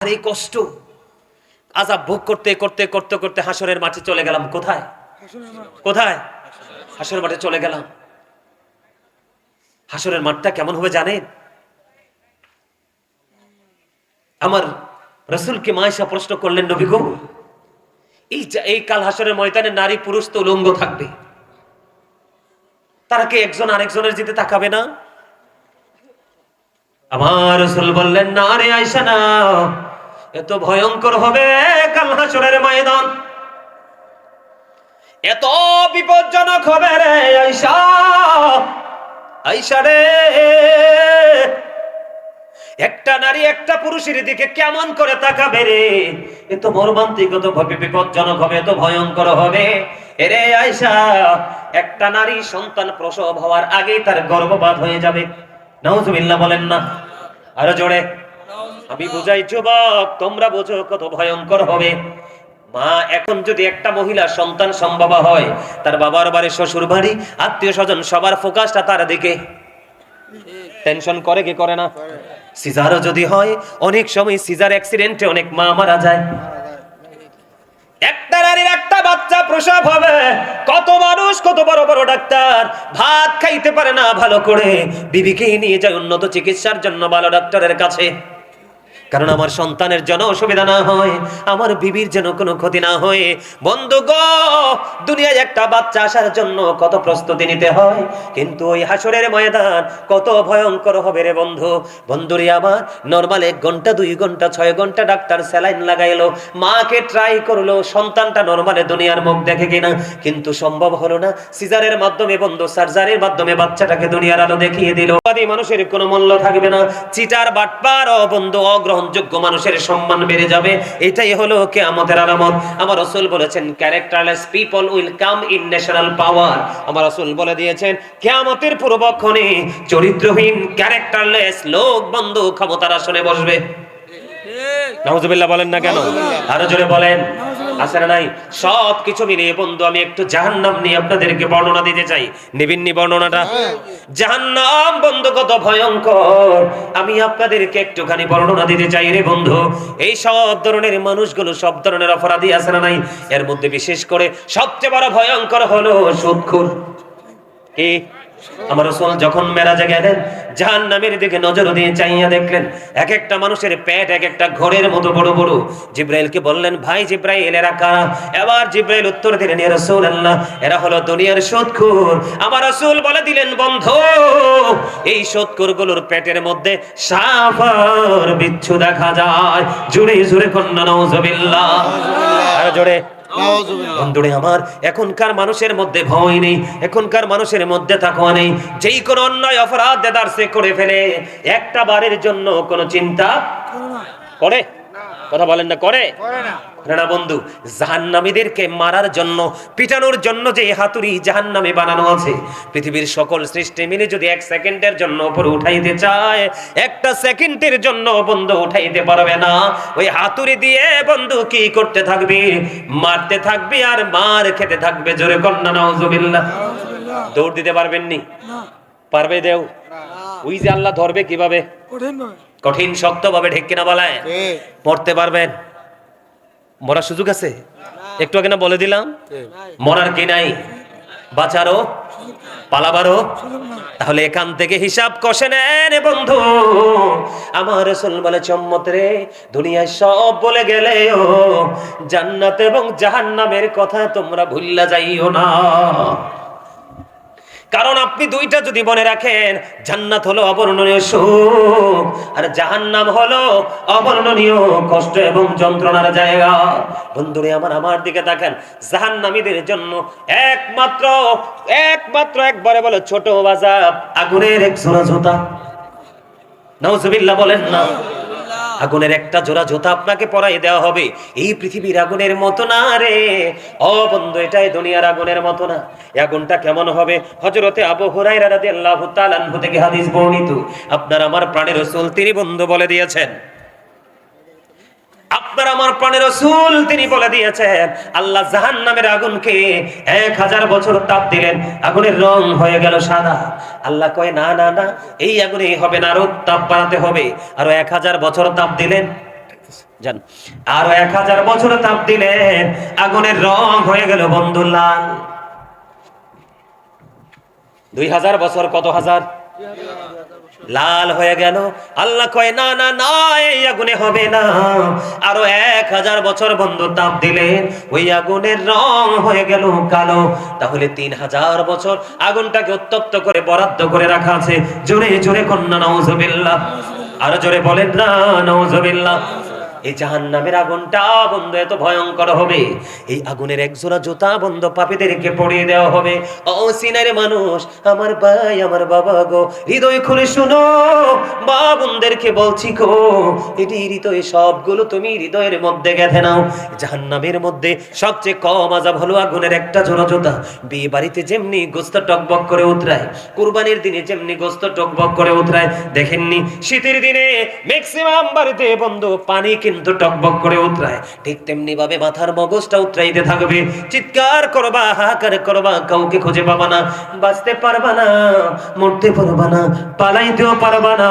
আর এই কষ্ট আযাব ভোগ করতে করতে করতে করতে হাসরের মাঠে চলে গেলাম। কোথায় কোথায়? হাসরের মাঠে চলে গেলাম। হাসরের মাঠটা কেমন হবে জানেন? আমার রাসূলকে মা আয়েশা প্রশ্ন করলেন, নবী গো, এই কাল হাসরের ময়দানে নারী পুরুষ তো উলঙ্গ থাকবে, তারা কি একজন আরেকজনের দিকে তাকাবে না? আমার রাসূল বললেন, না রে আয়েশা, না, এত ভয়ঙ্কর হবে কাল হাসরের ময়দান, এত বিপজ্জনক হবে রে আয়েশা। আয়েশা রে, একটা নারী একটা পুরুষের দিকে কেমন করে তাকাবে রে? এত মর্মান্তিক, এত বিপজ্জনক হবে, এত ভয়ঙ্কর হবে। এরে আয়েশা, একটা নারী সন্তান প্রসব হওয়ার আগেই তার গর্ভপাত হয়ে যাবে। নাউজুবিল্লাহ বলেন না? আরো জোরে। আমি বুঝাই যুবক, তোমরা বোঝো কত ভয়ঙ্কর হবে। মা, এখন যদি একটা মহিলা সন্তান সম্ভব হয়, তার বাবার বাড়ি, শ্বশুর বাড়ি, আত্মীয় স্বজন, সবার ফোকাসটা তার দিকে। টেনশন করে কি করে না? সিজারও যদি হয়, অনেক সময় সিজার অ্যাক্সিডেন্টে অনেক মা মারা যায়। একটা নারীর একটা বাচ্চা প্রসব হবে, কত মানুষ, কত বড় বড় ডাক্তার ভাত খাইতে পারে না ভালো করে, বিবিকে নিয়ে যায় উন্নত চিকিৎসার জন্য ভালো ডাক্তারের কাছে, কারণ আমার সন্তানের যেন অসুবিধা না হয়, আমার বিবির যেন কোনো ক্ষতি না হয়। বন্ধু গো, দুনিয়ায় একটা বাচ্চা আসার জন্য কত প্রস্তুতি নিতে হয়, কিন্তু ওই হাসরের ময়দান কত ভয়ঙ্কর হবে রে বন্ধু। বন্ধুরে আমার, নরমাল 1 ঘন্টা 2 ঘন্টা 6 ঘন্টা ডাক্তার স্যালাইন লাগাইলো, মাকে ট্রাই করলো সন্তানটা নরমালে দুনিয়ার মুখ দেখে কিনা, কিন্তু সম্ভব হলো না। সিজারের মাধ্যমে বন্ধু, সার্জারির মাধ্যমে বাচ্চাটাকে দুনিয়ার আলো দেখিয়ে দিল। মানুষের কোনো মূল্য থাকবে না, চিটার বাটপার ও বন্ধু অগ্রহণযোগ্য মানুষের সম্মান বেড়ে যাবে। এটাই হলো কিয়ামতের আলামত। আমার রাসূল বলেছেন, characterless people will come in national power. আমার রাসূল বলে দিয়েছেন, কিয়ামতের পূর্বক্ষণে চরিত্রহীন ক্যারেক্টারলেস লোক বন্ধু ক্ষমতার আসনে বসবে। নাউজুবিল্লাহ বলেন না কেন? আরো জোরে বলেন। আছে না নাই? সব কিছু মিলিয়ে বন্ধু, আমি একটু জাহান্নাম নিয়ে আপনাদেরকে বর্ণনা দিতে চাই। নিবিন্নি বর্ণনাটা? জাহান্নাম বন্ধু কত ভয়ঙ্কর, আমি আপনাদেরকে একটুখানি বর্ণনা দিতে চাই রে বন্ধু। এই সব ধরনের মানুষগুলো, সব ধরনের অপরাধী আছে না নাই? এর মধ্যে বিশেষ করে সবচেয়ে বড় ভয়ঙ্কর হলো সুদখোর। কি? আমার রাসূল যখন মেরাজে গেলেন, জাহান্নামের দিকে নজর দিয়ে চাইয়া দেখলেন এক একটা মানুষের পেট এক একটা ঘরের মতো বড় বড়। জিব্রাইলকে বললেন, ভাই জিব্রাইল, এরা কারা? এবার জিব্রাইল উত্তর দিলেন, ইয়া রাসূলুল্লাহ, এরা হলো দুনিয়ার সুদখোর। আমার রাসূল বলে দিলেন, বন্ধু, এই সুদখোরগুলোর পেটের মধ্যে সাপ আর বিচ্ছু দেখা যায়। জোরে জোরে কন্না নাউজুবিল্লাহ, আর জোরে। বন্ধুরে আমার, এখনকার মানুষের মধ্যে ভয় নেই, এখনকার মানুষের মধ্যে তাকওয়া নেই। যেই কোনো অন্যায় অপরাধ দেদারসে করে ফেলে, একটা বারের জন্য কোনো চিন্তা করে? কথা বলেন না, করে না বন্ধু। জাহান্নামীদেরকে মারার জন্য, পিটানোর জন্য যে হাতুড়ি জাহান্নামে বানানো আছে, পৃথিবীর সকল সৃষ্টি মিলে যদি 1 সেকেন্ডের জন্য উপরে উঠাইতে চায়, 1 সেকেন্ডের জন্য বন্ধু উঠাইতে পারবে না। ওই হাতুড়ি দিয়ে বন্ধু কি করতে থাকবে? মারতে থাকবে আর মার খেতে থাকবে। জোরে কন্না নাউজুবিল্লাহ। দৌড় দিতে পারবেন নি? পারবে দেও? ওই যে আল্লাহ ধরবে কিভাবে? কঠিন শক্ত ভাবে, ঠিক কিনা বলায়? মরতে পারবেন? মরার সুযোগ আছে? একটু আগে না বলে দিলাম, মরার কি নাই, বাঁচারও পালাবারও। তাহলে এখান থেকে হিসাব কষে নেন বন্ধু। আমার রাসূল বলে, উম্মত রে, দুনিয়ায় সব বলে গেলেও জান্নাত এবং জাহান্নামের কথা তোমরা ভুল্লা যাইও না। কারণ আপনি দুইটা যদি মনে রাখেন, জান্নাত হলো অবর্ণনীয় সুখ, আর জাহান্নাম হলো অবর্ণনীয় কষ্ট এবং যন্ত্রণার জায়গা। বন্ধুরে আমার দিকে তাকান, জাহান্নামীদের জন্য একমাত্র একবারে বলে ছোট বাজাব, আগুনের 1 জোড়া জুতা। নাউজুবিল্লাহ বলেন না? আগুনের একটা জোড়া জুতা আপনাকে পরাই দেওয়া হবে। এই পৃথিবীর আগুনের মতো না রে ও বন্ধু, এটাই দুনিয়ার আগুনের মতো না। এই আগুনটা কেমন হবে? হযরতে আবু হুরায়রা রাদিয়াল্লাহু তাআলা আনহু থেকে হাদিস বর্ণিত, আপনার আমার প্রাণের রাসূল তিনি বন্ধু বলে দিয়েছেন, আপনার আমার প্রাণের রাসূল তিনি বলে দিয়েছেন, আল্লাহ জাহান্নামের আগুনকে 1000 বছর তাপ দিলেন, আগুনের রং হয়ে গেল সাদা। আল্লাহ কয়, না, এই আগুনে হবে না, আরো তাপ বাড়াতে হবে। আরো 1000 বছর তাপ দিলেন, জান আরো 1000 বছর তাপ দিলেন, আগুনের রং হয়ে গেল বন্ধু লাল। 2000 বছর কত হাজার লাল হয়ে গেল। আল্লাহ কয় না না না, এই আগুনে হবে না। আরো 1000 বছর বন্ধু তাপ দিলেন, ওই আগুনের রং হয়ে গেল কালো। তাহলে 3000 বছর আগুনটাকে উত্তপ্ত করে বরাদ্দ করে রাখা আছে। জোরে জোরে কন্যা নাউজুবিল্লাহ, আরো জোরে বলেন না নাউজুবিল্লাহ। এই জাহান্নামের আগুনটা বন্ধু এত ভয়ঙ্কর হবে, এই আগুনের একজোড়া জুতা বন্ধু পাপীদেরকে পরিয়ে দেওয়া হবে। ও সিনার মানুষ, আমার ভাই আমার বাবা গো, হৃদয় খুলে শুনো, মা বোনদেরকে বলছি গো, এটি হৃদয় সবগুলো তুমি হৃদয়ের মধ্যে গেঁথে নাও। জাহান্নামের মধ্যে সবচেয়ে কম আযাব হলো আগুনের একটা জোড়া জুতা। বিয়ে বাড়িতে যেমনি গোস্ত টকবক করে উতরায়, কুরবানির দিনে যেমনি গোস্ত টকবক করে উতরায়, দেখেননি শীতের দিনে ম্যাক্সিমাম বাড়িতে বন্ধু পানি কিন্তু টকবক করে উতরায়, ঠিক তেমনি ভাবে মাথার মগজটা উতরাইতে থাকবে। চিৎকার করবা, হাহাকার করবা, কাউকে খুঁজে পাবা না, বাঁচতে পারবা না, মরতে পারবা না, পালাইতেও পারবা না।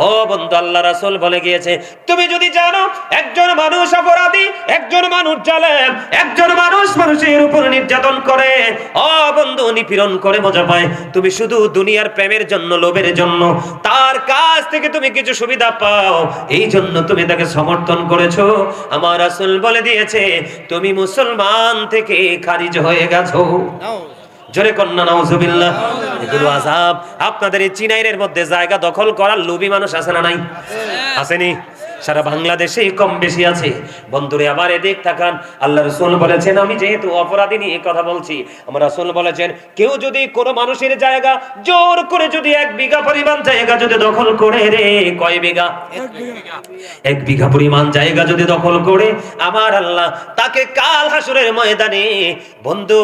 ও বন্ধু, আল্লাহ রাসূল বলে গিয়েছে, তুমি যদি জানো একজন মানুষ অপরাধী, একজন মানুষ জালেম, একজন মানুষ মানুষের উপর নির্যাতন করে, ও বন্ধু নিপীড়ন করে মজা পায়, তুমি শুধু দুনিয়ার প্রেমের জন্য, লোভের জন্য তার কাছ থেকে তুমি কিছু সুবিধা পাও, এই জন্য তুমি তাকে সমর্থন করেছো, আমার রাসূল বলে দিয়েছে তুমি মুসলমান থেকে খারিজ হয়ে গেছো। জোরে কন্যা নাউজুবিল্লাহ। এগুলো আযাব। আপনাদের এই চিনাইরের মধ্যে জায়গা দখল করার লোভী মানুষ আছে না নাই? আসেনি? সারা বাংলাদেশে কম বেশি আছে। বন্ধুরে আবার এদিক তাকান, আল্লাহ রাসূল বলেছেন, আমি যেহেতু অপরাধী নিয়ে কথা বলছি, আমার রাসূল বলেছেন কেউ যদি কোনো মানুষের জায়গা জোর করে যদি 1 বিঘা পরিমাণ জায়গা যদি দখল করে, রে কয় বিঘা? 1 বিঘা পরিমাণ জায়গা যদি দখল করে, আমার আল্লাহ তাকে কাল হাসরের ময়দানে বন্ধু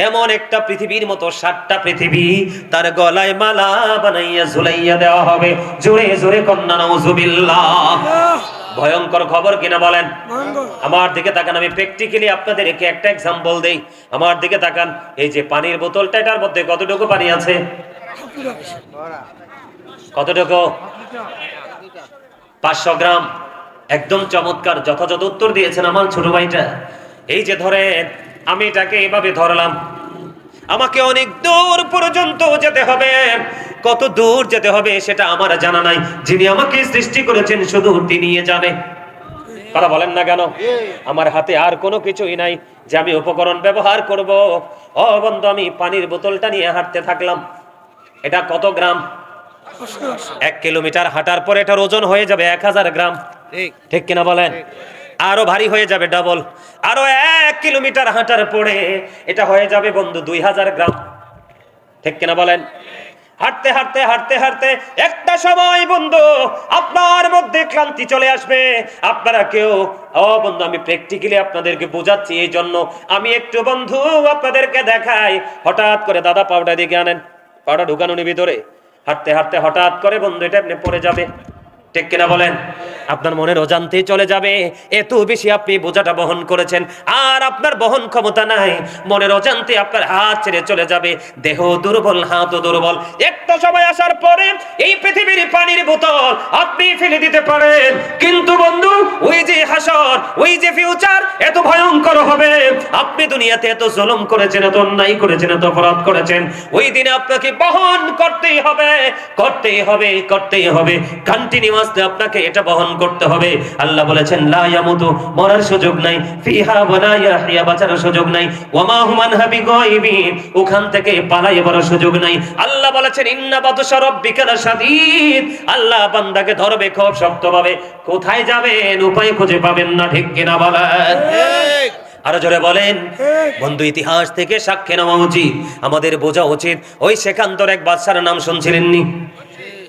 এমন একটা পৃথিবীর মতো 7টা পৃথিবী তার গলায় মালা বানাইয়া ঝুলাইয়া দেওয়া হবে। জোরে জোরে কন্যা নাউজুবিল্লাহ। ভয়ঙ্কর খবর কিনা বলেন? আমার দিকে তাকান, আমি প্র্যাকটিক্যালি আপনাদেরকে একটা এক্সাম্পল দেই। আমার দিকে তাকান, এই যে পানির বোতলটা, এটার মধ্যে কতটুকু পানি আছে? কতটুকু? 500 গ্রাম। একদম চমৎকার, যথাযথ উত্তর দিয়েছেন আমার ছোট ভাইটা। এই যে ধরেন, আমি এটাকে এভাবে ধরলাম, আমাকে অনেক দূর পর্যন্ত যেতে হবে। কত দূর যেতে হবে সেটা আমার জানা নাই, যিনি আমাকে সৃষ্টি করেছেন শুধু তিনি জানে। কথা বলেন না কেন? আমার হাতে আর কোনো কিছুই নাই যে আমি উপকরণ ব্যবহার করব। ও বন্ধু, আমি পানির বোতলটা নিয়ে হাঁটতে থাকলাম। এটা কত গ্রাম? 1 কিলোমিটার হাঁটার পর এটার ওজন হয়ে যাবে 1000 গ্রাম। ঠিক কিনা বলেন? আরো ভারী হয়ে যাবে, ডাবল। আরো 1 কিলোমিটার হাঁটার পরে এটা হয়ে যাবে বন্ধু 2000 গ্রাম। ঠিক কিনা বলেন? হাঁটতে হাঁটতে হাঁটতে হাঁটতে একটা সময় বন্ধু আপনার মধ্যে ক্লান্তি চলে আসবে। আপনারা কেউ, ও বন্ধু আমি প্র্যাকটিক্যালি আপনাদেরকে বোঝাচ্ছি, এই জন্য আমি একটু বন্ধু আপনাদেরকে দেখাই। হঠাৎ করে দাদা পাউডার দিকে আনেন, পাউডার ঢুকানো নি ভিতরে। হাঁটতে হাঁটতে হঠাৎ করে বন্ধু এটা আপনি পড়ে যাবে। ঠিক কিনা বলেন? আপনার মনের অজান্তেই চলে যাবে, এত বেশি আপনি বোঝাটা বহন করেছেন, আর আপনার বহন ক্ষমতা নাই। মনের অজান্তে আপনার হাত ছেড়ে চলে যাবে, দেহ দুর্বল, হাতও দুর্বল। একটা সময় আসার পরে এই পৃথিবীর পানির বোতল আপনি ফেলে দিতে পারেন, কিন্তু বন্ধু ওই যে হাসর, ওই যে ফিউচার এত ভয়ঙ্কর হবে। আপনি দুনিয়াতে এত জুলুম করেছেন, এত অন্যায় করেছেন, এত অপরাধ করেছেন, ওই দিনে আপনাকে বহন করতেই হবে, করতেই হবে, করতেই হবে। কন্টিনিউয়াসলি আপনাকে এটা বহন করতে হবে। আল্লাহ বলেছেন লা ইয়ামুতু, মরার সুযোগ নাই, ফিহা ওয়ালা ইয়াহইয়া, বাঁচার সুযোগ নাই, ওয়ামা হুম আনহা বিগাইবিন, ওখান থেকে পালাইবার সুযোগ নাই। আল্লাহ বলেছেন ইন্না বাতশা রাব্বিকা লাশাদীদ, আল্লাহ বান্দাকে ধরবে খুব শক্তভাবে। কোথায় যাবেন উপায় খুঁজে পাবেন না। ঠিক কিনা বলেন? ঠিক। আরো জোরে বলেন। বন্ধু ইতিহাস থেকে সাক্ষ্য নেওয়া উচিত, আমাদের বোঝা উচিত। ওই সেকান্দর এক বাদশার নাম শুনছিলেননি?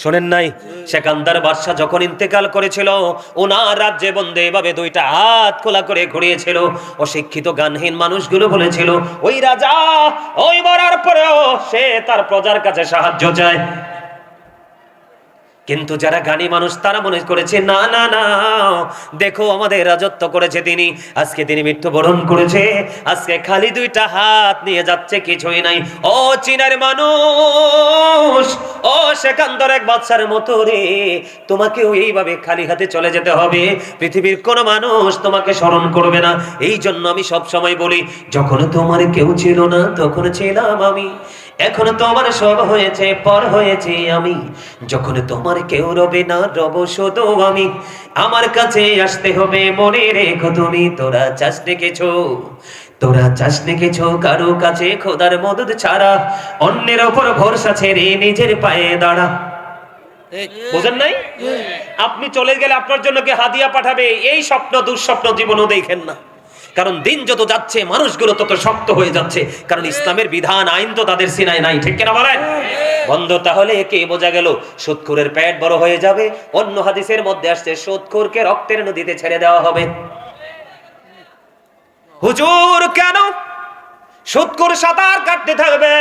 শোনেন নাই? সেকান্দার বাদশা যখন ইন্তেকাল করেছিল, ওনার রাজ্যে বন্ধে এভাবে 2টা হাত খোলা করে ঘুরিয়েছিল। অশিক্ষিত গানহীন মানুষগুলো বলেছিল ওই রাজা ওই মরার পরেও সে তার প্রজার কাছে সাহায্য চায়। কিন্তু যারা জ্ঞানী মানুষ তারা মনে করেছে না না না, দেখো আমাদের রাজত্ব করেছে তিনি, আজকে তিনি মৃত্যুবরণ করেছে, আজকে খালি দুইটা হাত নিয়ে যাচ্ছে, কিছুই নাই। ও চীনের মানুষ, ও সেকান্দর এক বাচ্চার মতো রে, তোমাকেও এইভাবে খালি হাতে চলে যেতে হবে, পৃথিবীর কোন মানুষ তোমাকে স্মরণ করবে না। এই জন্য আমি সব সময় বলি, যখন তোমার কেউ ছিল না তখন ছিলাম আমি, এখন তোমার সব হয়েছে, পর হয়েছে আমি, যখন তোমার কেউ রবে না রব শুধু আমি, আমার কাছে আসতে হবে মনে রেখো তুমি। তোরা চাস কিছু, তোরা চাস কিছু কারো কাছে খোদার মদদ ছাড়া, অন্যের ওপর ভরসা ছেড়ে নিজের পায়ে দাঁড়া। বুঝেন নাই? আপনি চলে গেলে আপনার জন্য কে হাদিয়া পাঠাবে, এই স্বপ্ন দুঃস্বপ্ন জীবনও দেখেন না। কারণ দিন যত যাচ্ছে মানুষগুলো তত শক্ত হয়ে যাচ্ছে, কারণ ইসলামের বিধান আইন তো তাদের সিনায় নাই, ঠিক কিনা বলেন? বন্ধু, তাহলে কে বোঝা গেল? সুদখোরের পেট বড় হয়ে যাবে। অন্য হাদিসের মধ্যে আসছে সুদখোরকে রক্তের নদীতে ছেড়ে দেওয়া হবে। হুজুর কেন? সুদখোর সাঁতার কাটতে থাকবে,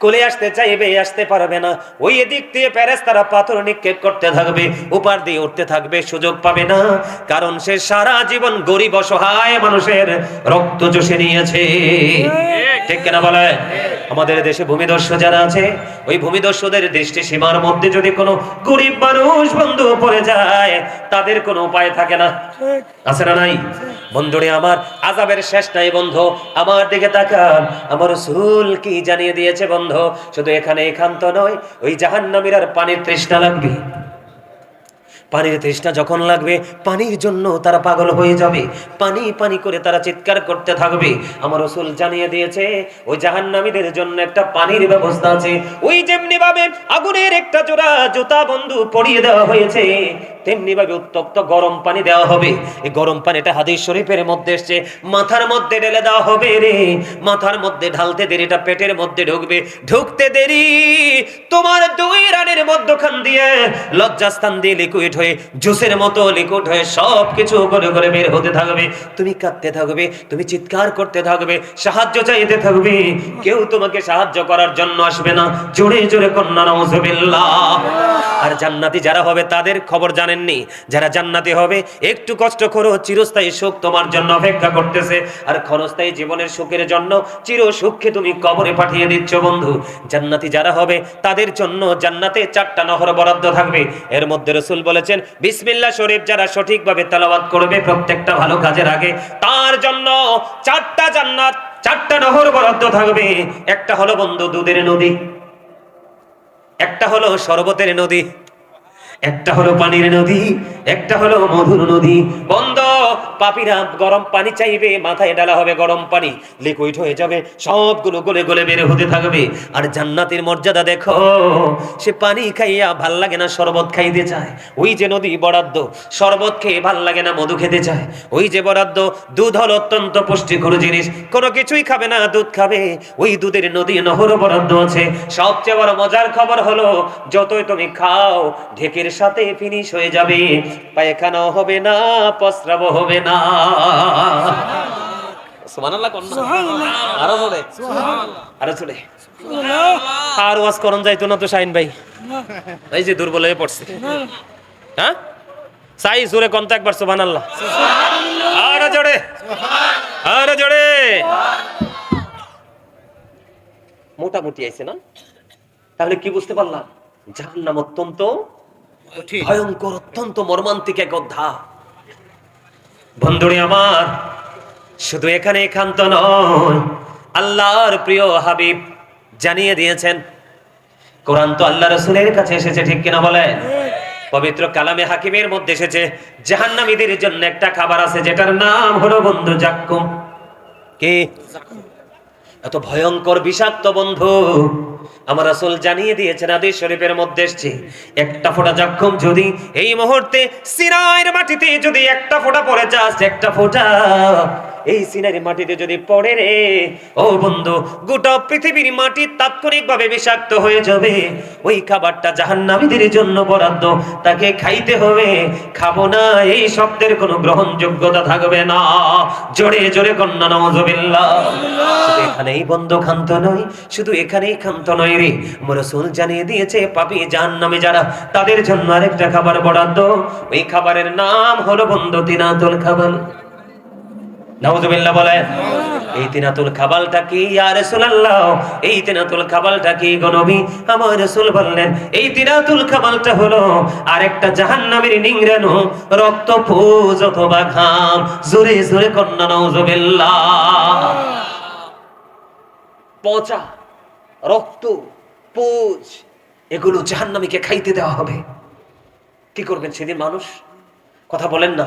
কোলে আসতে চাইবে, আসতে পারবে না, ওই এদিক দিয়ে ফেরেশতারা পাথর নিক্ষেপ করতে থাকবে, উপার দিয়ে উঠতে থাকবে, সুযোগ পাবে না, কারণ সে সারা জীবন গরিব অসহায় মানুষের রক্ত চুষে নিয়েছে, ঠিক কিনা বলে? আমাদের দেশে ভূমিদস্যু যারা আছে, ওই ভূমিদস্যুদের দৃষ্টি সীমার মধ্যে যদি কোনো গরিব মানুষ বন্ধু পড়ে যায়, তাদের কোনো উপায় থাকে না, আছে না নাই? বন্ধুরে আমার, আযাবের শেষ নাই বন্ধু, আমার দিকে তাকান, আমার রাসূল কি জানিয়ে দিয়েছে বন্ধু? শুধু এখানে একান্ত নয়, ওই জাহান্নামীর আর পানির তৃষ্ণা লাগবে। পানির তৃষ্ণা যখন লাগবে, পানির জন্য তারা পাগল হয়ে যাবে, পানি পানি করে তারা চিৎকার করতে থাকবে। আমার রাসূল জানিয়ে দিয়েছে, ওই জাহান্নামীদের জন্য একটা পানির ব্যবস্থা আছে। ওই যেমনি ভাবে আগুনের একটা জোড়া জুতা বন্ধু পরিয়ে দেওয়া হয়েছে, তেমনি ভাবে উত্তপ্ত গরম পানি দেওয়া হবে। এই গরম পানিটা হাদিস শরীফের মধ্যে এসেছে, মাথার মধ্যে ঢেলে দেওয়া হবে রে, মাথার মধ্যে ঢালতে দেরি, এটা পেটের মধ্যে ঢুকবে, ঢুকতে দেরি তোমার দুই রানের মধ্যখান দিয়ে লজ্জাস্থান দিয়ে লিকুইড হয়ে, জুসের মতো লিকুইড হয়ে সব কিছু করে করে বের হতে থাকবে। তুমি কাঁদতে থাকবে, তুমি চিৎকার করতে থাকবে, সাহায্য চাইতে থাকবে, কেউ তোমাকে সাহায্য করার জন্য আসবে না। জোরে জোরে কন্যা নাউযুবিল্লাহ। আর জান্নাতি যারা হবে তাদের খবর জানেননি, যারা জান্নাতি হবে, একটু কষ্ট করো, চিরস্থায়ী সুখ তোমার জন্য অপেক্ষা করতেছে। আর ক্ষণস্থায়ী জীবনের সুখের জন্য চির সুখকে তুমি কবরে পাঠিয়ে দিচ্ছ বন্ধু। জান্নাতি যারা হবে তাদের জন্য জান্নাতে 4টা নহর বরাদ্দ থাকবে। এর মধ্যে রাসূল বলেছেন, বিসমিল্লাহ শরীফ যারা সঠিকভাবে তেলাওয়াত করবে প্রত্যেকটা ভালো কাজের আগে, তার জন্য 4টা জান্নাত, 4টা নহর বরাদ্দ থাকবে। একটা হলো বন্ধু দুধের নদী, একটা হলো শরবতের নদী, একটা হলো পানির নদী, একটা হলো মধুর নদী। বন্ধ, পাপীরা গরম পানি চাইবে, মাথায় ঢালা হবে গরম পানি, লিকুইড হয়ে যাবে, সবগুলো গলে গলে বের হতে থাকবে। আর জান্নাতের মর্যাদা দেখো, সে পানি খাইয়া ভাল লাগে না, শরবত খাইতে চায়। ওই যে নদী বরাদ্দ, শরবত খেয়ে ভাল লাগে না, মধু খেতে চায়। ওই যে বরাদ্দ, দুধ হলো অত্যন্ত পুষ্টিকর জিনিস, কোনো কিছুই খাবে না, দুধ খাবে। ওই দুধের নদী নহর বরাদ্দ আছে। সবচেয়ে বড় মজার খবর হলো, যতই তুমি খাও ঢেকের সাথে ফিনিশ হয়ে যাবে, পায়খানা হবে না, প্রস্রাব হবে না। সুবহানাল্লাহ কোন না? আরো জোরে সুবহানাল্লাহ, আরো জোরে সুবহানাল্লাহ। আর ওয়াজ করন যাইতো না তো শাহিন ভাই, এই যে দুর্বল হয়ে পড়ছে। হ্যাঁ, সাই জোরে কোন একবার সুবহানাল্লাহ, সুবহানাল্লাহ, আরো জোরে সুবহানাল্লাহ, আরো জোরে। মোটামুটি আইছে না? তাহলে কি বুঝতে পারলাম? জাহান্নাম অত্যন্ত ভয়ঙ্কর, অত্যন্ত মর্মান্তিক এক অধ্যায়। বন্ধুরে আমার, শুধু এখানে একান্ত নয়, আল্লাহর প্রিয় হাবিব জানিয়ে দিয়েছেন, কোরআন তো আল্লাহ রাসূলের কাছে এসেছে, ঠিক কিনা বলেন? পবিত্র কালামে হাকিমের মধ্যে এসেছে, জাহান্নামীদের জন্য একটা খাবার আছে যেটার নাম হলো বন্ধু জাক্কুম। কি? এত ভয়ঙ্কর বিষাক্ত বন্ধু আমার রাসূল জানিয়ে দিয়েছেন, হাদিস শরীফের মধ্যে এসেছে, একটা ফোঁটা জাক্কুম যদি এই মুহূর্তে সিনাইয়ের মাটিতে যদি একটা ফোঁটা পড়ে, জাস্ট একটা ফোঁটা, এই সিনারি মাটিতে যদি পড়ে রে ও বন্ধু, গোটা পৃথিবীর মাটি তাৎক্ষণিকভাবে বিষাক্ত হয়ে যাবে। ওই খাবারটা জাহান্নামীদের জন্য বরাদ্দ, তাকে খাইতে হবে। খাবো না এই শব্দের কোনো গ্রহণযোগ্যতা থাকবে না। জোরে জোরে কন্যা নাউজুবিল্লাহ। শুধু এখানেই বন্ধ ক্ষান্ত নয়, শুধু এখানেই ক্ষান্ত নয় রে, রাসূল জানিয়ে দিয়েছে পাপী জাহান্নামী যারা, তাদের জন্য আরেকটা খাবার বরাদ্দ। ওই খাবারের নাম হলো বন্ধু তিনাতুল খাবাল। নাউজুবিল্লাহ বলে। এই তিনাতুল খাবালটা কি ইয়া রাসূলুল্লাহ? এই তিনাতুল খাবালটা কি গো নবী? আমার রাসূল বললেন এই তিনাতুল খাবালটা হলো আরেকটা জাহান্নামের নিংড়ানো রক্ত, পুজ অথবা ঘাম। জোরে জোরে কন্যা নাউজুবিল্লাহ। পচা রক্ত, পুজ, এগুলো জাহান্নামীকে খাইতে দেওয়া হবে। কি করবেন সেদিন মানুষ? কথা বলেন না।